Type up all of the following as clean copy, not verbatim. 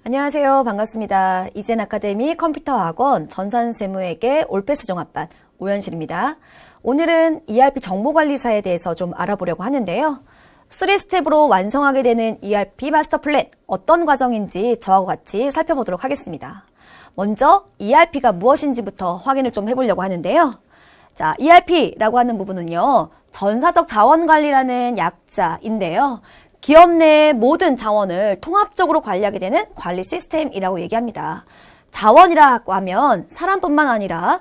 안녕하세요. 반갑습니다. 이젠 아카데미 컴퓨터 학원 전산세무회계 올패스 종합반 오연실입니다. 오늘은 ERP 정보관리사에 대해서 좀 알아보려고 하는데요. 3스텝으로 완성하게 되는 ERP 마스터 플랜 어떤 과정인지 저와 같이 살펴보도록 하겠습니다. 먼저 ERP가 무엇인지부터 확인을 좀 해보려고 하는데요. 자, ERP라고 하는 부분은요. 전사적 자원관리라는 약자인데요. 기업 내 모든 자원을 통합적으로 관리하게 되는 관리 시스템이라고 얘기합니다. 자원이라고 하면 사람뿐만 아니라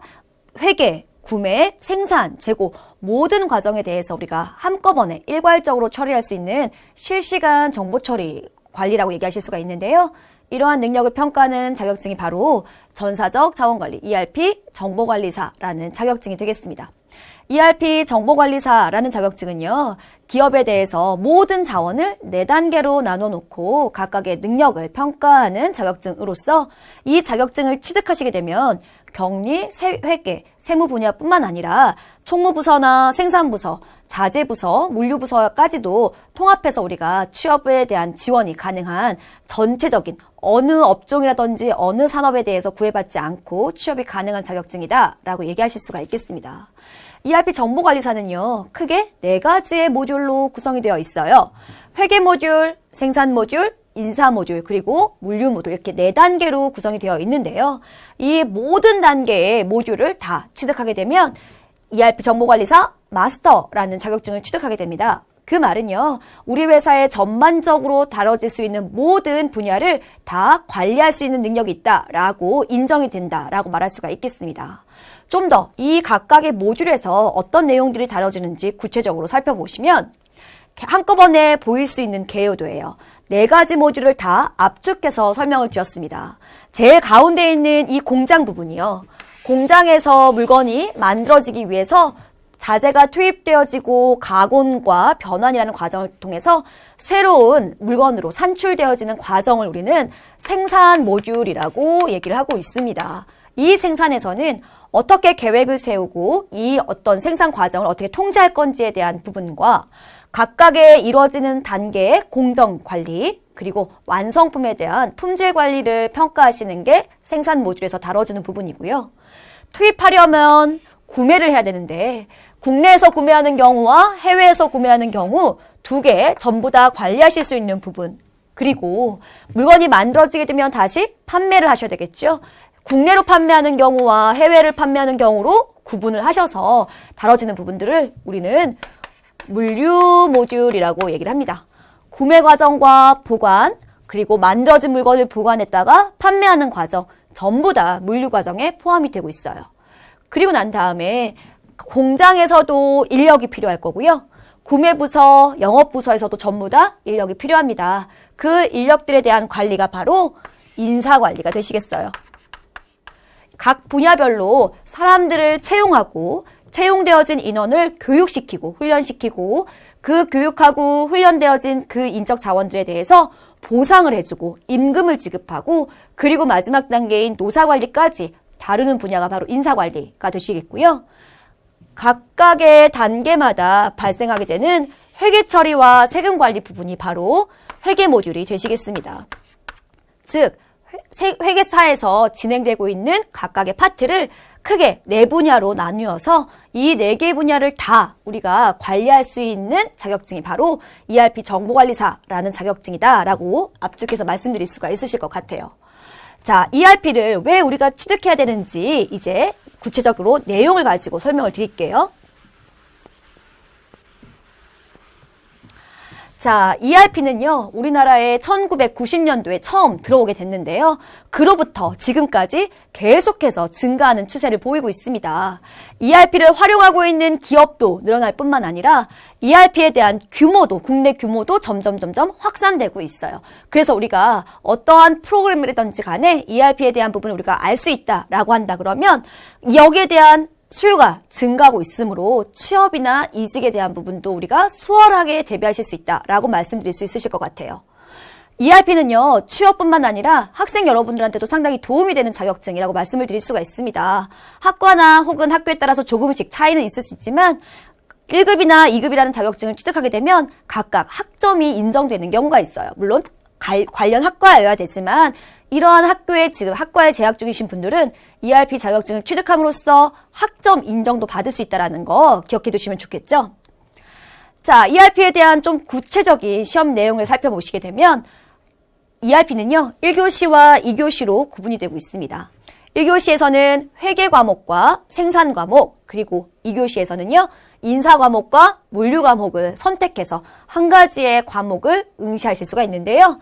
회계, 구매, 생산, 재고 모든 과정에 대해서 우리가 한꺼번에 일괄적으로 처리할 수 있는 실시간 정보 처리 관리라고 얘기하실 수가 있는데요. 이러한 능력을 평가하는 자격증이 바로 전사적 자원관리 ERP 정보관리사라는 자격증이 되겠습니다. ERP 정보관리사라는 자격증은요, 기업에 대해서 모든 자원을 4단계로 나눠놓고 각각의 능력을 평가하는 자격증으로서 이 자격증을 취득하시게 되면 격리, 회계, 세무 분야뿐만 아니라 총무부서나 생산부서, 자재부서, 물류부서까지도 통합해서 우리가 취업에 대한 지원이 가능한 전체적인 어느 업종이라든지 어느 산업에 대해서 구애받지 않고 취업이 가능한 자격증이다라고 얘기하실 수가 있겠습니다. ERP 정보관리사는요, 크게 4가지의 모듈로 구성이 되어 있어요. 회계 모듈, 생산 모듈, 인사 모듈, 그리고 물류 모듈 이렇게 4단계로 구성이 되어 있는데요. 이 모든 단계의 모듈을 다 취득하게 되면 ERP 정보관리사 마스터라는 자격증을 취득하게 됩니다. 그 말은요, 우리 회사에 전반적으로 다뤄질 수 있는 모든 분야를 다 관리할 수 있는 능력이 있다라고 인정이 된다라고 말할 수가 있겠습니다. 좀 더 이 각각의 모듈에서 어떤 내용들이 다뤄지는지 구체적으로 살펴보시면 한꺼번에 보일 수 있는 개요도예요. 4가지 모듈을 다 압축해서 설명을 드렸습니다. 제일 가운데 있는 이 공장 부분이요. 공장에서 물건이 만들어지기 위해서 자재가 투입되어지고 가공과 변환이라는 과정을 통해서 새로운 물건으로 산출되어지는 과정을 우리는 생산 모듈이라고 얘기를 하고 있습니다. 이 생산에서는 어떻게 계획을 세우고 이 어떤 생산 과정을 어떻게 통제할 건지에 대한 부분과 각각의 이루어지는 단계의 공정 관리 그리고 완성품에 대한 품질 관리를 평가하시는 게 생산 모듈에서 다뤄지는 부분이고요. 투입하려면 구매를 해야 되는데 국내에서 구매하는 경우와 해외에서 구매하는 경우 2개 전부 다 관리하실 수 있는 부분 그리고 물건이 만들어지게 되면 다시 판매를 하셔야 되겠죠. 국내로 판매하는 경우와 해외를 판매하는 경우로 구분을 하셔서 다뤄지는 부분들을 우리는 물류 모듈이라고 얘기를 합니다. 구매 과정과 보관, 그리고 만들어진 물건을 보관했다가 판매하는 과정, 전부 다 물류 과정에 포함이 되고 있어요. 그리고 난 다음에 공장에서도 인력이 필요할 거고요. 구매부서, 영업부서에서도 전부 다 인력이 필요합니다. 그 인력들에 대한 관리가 바로 인사관리가 되시겠어요. 각 분야별로 사람들을 채용하고 채용되어진 인원을 교육시키고 훈련시키고 그 교육하고 훈련되어진 그 인적 자원들에 대해서 보상을 해주고 임금을 지급하고 그리고 마지막 단계인 노사관리까지 다루는 분야가 바로 인사관리가 되시겠고요. 각각의 단계마다 발생하게 되는 회계 처리와 세금 관리 부분이 바로 회계 모듈이 되시겠습니다. 즉 회계사에서 진행되고 있는 각각의 파트를 크게 4분야로 나누어서 이 4개 분야를 다 우리가 관리할 수 있는 자격증이 바로 ERP 정보관리사라는 자격증이다라고 압축해서 말씀드릴 수가 있으실 것 같아요. 자, ERP를 왜 우리가 취득해야 되는지 이제 구체적으로 내용을 가지고 설명을 드릴게요. 자, ERP는요, 우리나라에 1990년도에 처음 들어오게 됐는데요. 그로부터 지금까지 계속해서 증가하는 추세를 보이고 있습니다. ERP를 활용하고 있는 기업도 늘어날 뿐만 아니라 ERP에 대한 규모도, 국내 규모도 점점 확산되고 있어요. 그래서 우리가 어떠한 프로그램이든지 간에 ERP에 대한 부분을 우리가 알 수 있다라고 한다 그러면 여기에 대한 수요가 증가하고 있으므로 취업이나 이직에 대한 부분도 우리가 수월하게 대비하실 수 있다라고 말씀드릴 수 있으실 것 같아요. ERP는요, 취업뿐만 아니라 학생 여러분들한테도 상당히 도움이 되는 자격증이라고 말씀을 드릴 수가 있습니다. 학과나 혹은 학교에 따라서 조금씩 차이는 있을 수 있지만 1급이나 2급이라는 자격증을 취득하게 되면 각각 학점이 인정되는 경우가 있어요. 물론 관련 학과여야 되지만 이러한 학과에 재학 중이신 분들은 ERP 자격증을 취득함으로써 학점 인정도 받을 수 있다는 거 기억해 두시면 좋겠죠? 자, ERP에 대한 좀 구체적인 시험 내용을 살펴보시게 되면 ERP는요, 1교시와 2교시로 구분이 되고 있습니다. 1교시에서는 회계 과목과 생산 과목, 그리고 2교시에서는요, 인사 과목과 물류 과목을 선택해서 한 가지의 과목을 응시하실 수가 있는데요.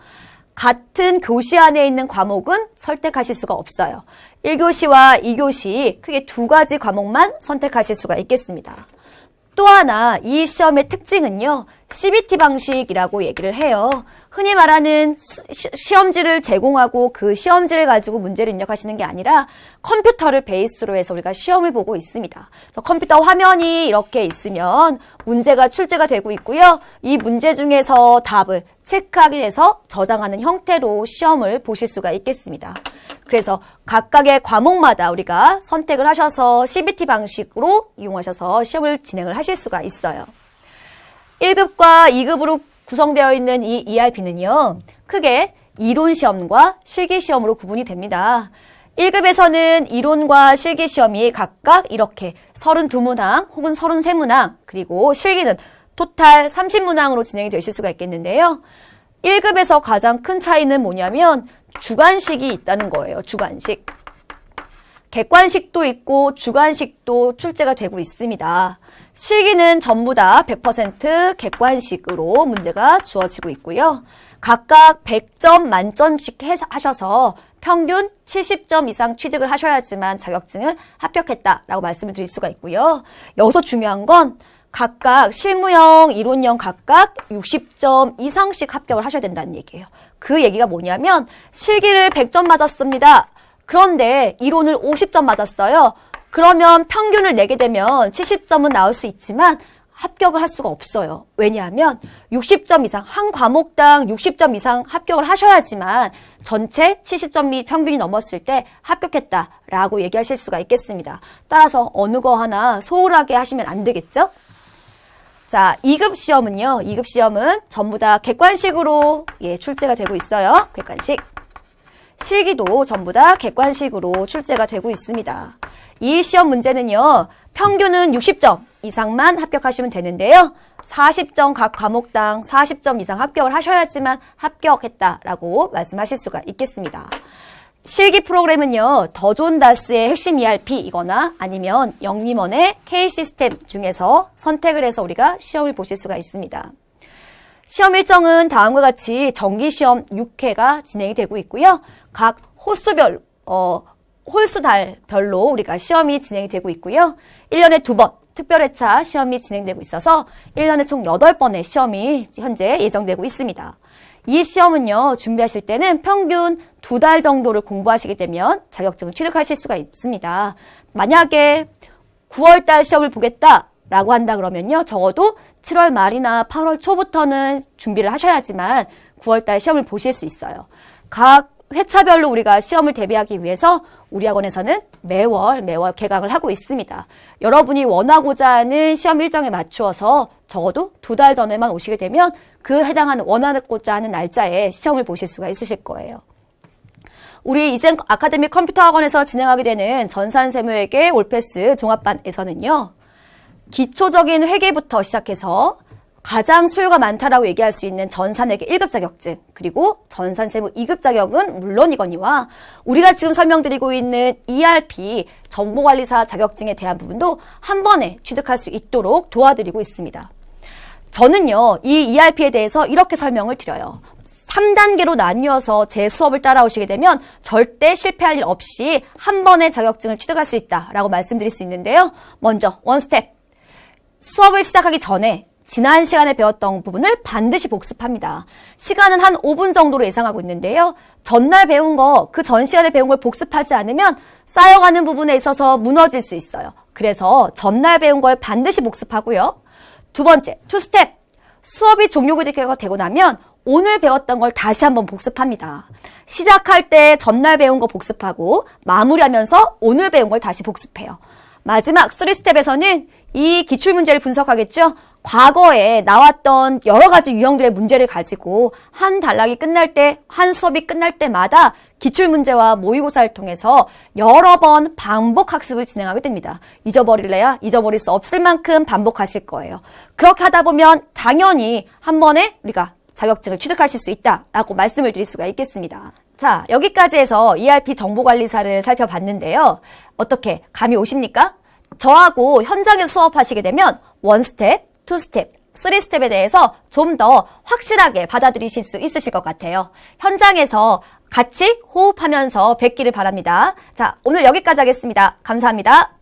같은 교시 안에 있는 과목은 선택하실 수가 없어요. 1교시와 2교시 크게 두 가지 과목만 선택하실 수가 있겠습니다. 또 하나 이 시험의 특징은요. CBT 방식이라고 얘기를 해요. 흔히 말하는 시험지를 제공하고 그 시험지를 가지고 문제를 입력하시는 게 아니라 컴퓨터를 베이스로 해서 우리가 시험을 보고 있습니다. 그래서 컴퓨터 화면이 이렇게 있으면 문제가 출제가 되고 있고요. 이 문제 중에서 답을 체크하기 위해서 저장하는 형태로 시험을 보실 수가 있겠습니다. 그래서 각각의 과목마다 우리가 선택을 하셔서 CBT 방식으로 이용하셔서 시험을 진행을 하실 수가 있어요. 1급과 2급으로 구성되어 있는 이 ERP는요. 크게 이론 시험과 실기 시험으로 구분이 됩니다. 1급에서는 이론과 실기 시험이 각각 이렇게 32문항 혹은 33문항 그리고 실기는 토탈 30문항으로 진행이 되실 수가 있겠는데요. 1급에서 가장 큰 차이는 뭐냐면 주관식이 있다는 거예요. 주관식. 객관식도 있고 주관식도 출제가 되고 있습니다. 실기는 전부 다 100% 객관식으로 문제가 주어지고 있고요. 각각 100점 만점씩 하셔서 평균 70점 이상 취득을 하셔야지만 자격증을 합격했다라고 말씀을 드릴 수가 있고요. 여기서 중요한 건 각각 실무형, 이론형 각각 60점 이상씩 합격을 하셔야 된다는 얘기예요. 그 얘기가 뭐냐면 실기를 100점 맞았습니다. 그런데 이론을 50점 맞았어요. 그러면 평균을 내게 되면 70점은 나올 수 있지만 합격을 할 수가 없어요. 왜냐하면 60점 이상, 한 과목당 60점 이상 합격을 하셔야지만 전체 70점이 평균이 넘었을 때 합격했다라고 얘기하실 수가 있겠습니다. 따라서 어느 거 하나 소홀하게 하시면 안 되겠죠? 자, 2급 시험은요. 2급 시험은 전부 다 객관식으로 출제가 되고 있어요. 객관식. 실기도 전부 다 객관식으로 출제가 되고 있습니다. 이 시험 문제는요. 평균은 60점 이상만 합격하시면 되는데요. 40점 각 과목당 40점 이상 합격을 하셔야지만 합격했다라고 말씀하실 수가 있겠습니다. 실기 프로그램은요. 더 좋은 다스의 핵심 ERP이거나 아니면 영림원의 K-시스템 중에서 선택을 해서 우리가 시험을 보실 수가 있습니다. 시험 일정은 다음과 같이 정기시험 6회가 진행이 되고 있고요. 각 홀수달별로 우리가 시험이 진행이 되고 있고요. 1년에 2번 특별회차 시험이 진행되고 있어서 1년에 총 8번의 시험이 현재 예정되고 있습니다. 이 시험은요, 준비하실 때는 평균 2달 정도를 공부하시게 되면 자격증을 취득하실 수가 있습니다. 만약에 9월달 시험을 보겠다라고 한다 그러면요, 적어도 7월 말이나 8월 초부터는 준비를 하셔야지만 9월달 시험을 보실 수 있어요. 각 회차별로 우리가 시험을 대비하기 위해서 우리 학원에서는 매월 개강을 하고 있습니다. 여러분이 원하고자 하는 시험 일정에 맞추어서 적어도 2달 전에만 오시게 되면 그 해당하는 원하고자 하는 날짜에 시험을 보실 수가 있으실 거예요. 우리 이젠 아카데미 컴퓨터 학원에서 진행하게 되는 전산세무회계 올패스 종합반에서는요. 기초적인 회계부터 시작해서 가장 수요가 많다라고 얘기할 수 있는 전산회계 1급 자격증 그리고 전산세무 2급 자격은 물론이거니와 우리가 지금 설명드리고 있는 ERP 정보관리사 자격증에 대한 부분도 한 번에 취득할 수 있도록 도와드리고 있습니다. 저는요, 이 ERP에 대해서 이렇게 설명을 드려요. 3단계로 나뉘어서 제 수업을 따라오시게 되면 절대 실패할 일 없이 한 번에 자격증을 취득할 수 있다라고 말씀드릴 수 있는데요. 먼저 원스텝. 수업을 시작하기 전에 지난 시간에 배웠던 부분을 반드시 복습합니다. 시간은 한 5분 정도로 예상하고 있는데요. 전날 배운 거, 그 전 시간에 배운 걸 복습하지 않으면 쌓여가는 부분에 있어서 무너질 수 있어요. 그래서 전날 배운 걸 반드시 복습하고요. 두 번째, 투스텝. 수업이 종료가 되고 나면 오늘 배웠던 걸 다시 한번 복습합니다. 시작할 때 전날 배운 거 복습하고 마무리하면서 오늘 배운 걸 다시 복습해요. 마지막 3스텝에서는 이 기출문제를 분석하겠죠. 과거에 나왔던 여러 가지 유형들의 문제를 가지고 한 단락이 끝날 때, 한 수업이 끝날 때마다 기출문제와 모의고사를 통해서 여러 번 반복 학습을 진행하게 됩니다. 잊어버릴래야 잊어버릴 수 없을 만큼 반복하실 거예요. 그렇게 하다 보면 당연히 한 번에 우리가 자격증을 취득하실 수 있다라고 말씀을 드릴 수가 있겠습니다. 자, 여기까지 해서 ERP 정보관리사를 살펴봤는데요. 어떻게 감이 오십니까? 저하고 현장에서 수업하시게 되면 1스텝, 2스텝, 3스텝에 대해서 좀 더 확실하게 받아들이실 수 있으실 것 같아요. 현장에서 같이 호흡하면서 뵙기를 바랍니다. 자, 오늘 여기까지 하겠습니다. 감사합니다.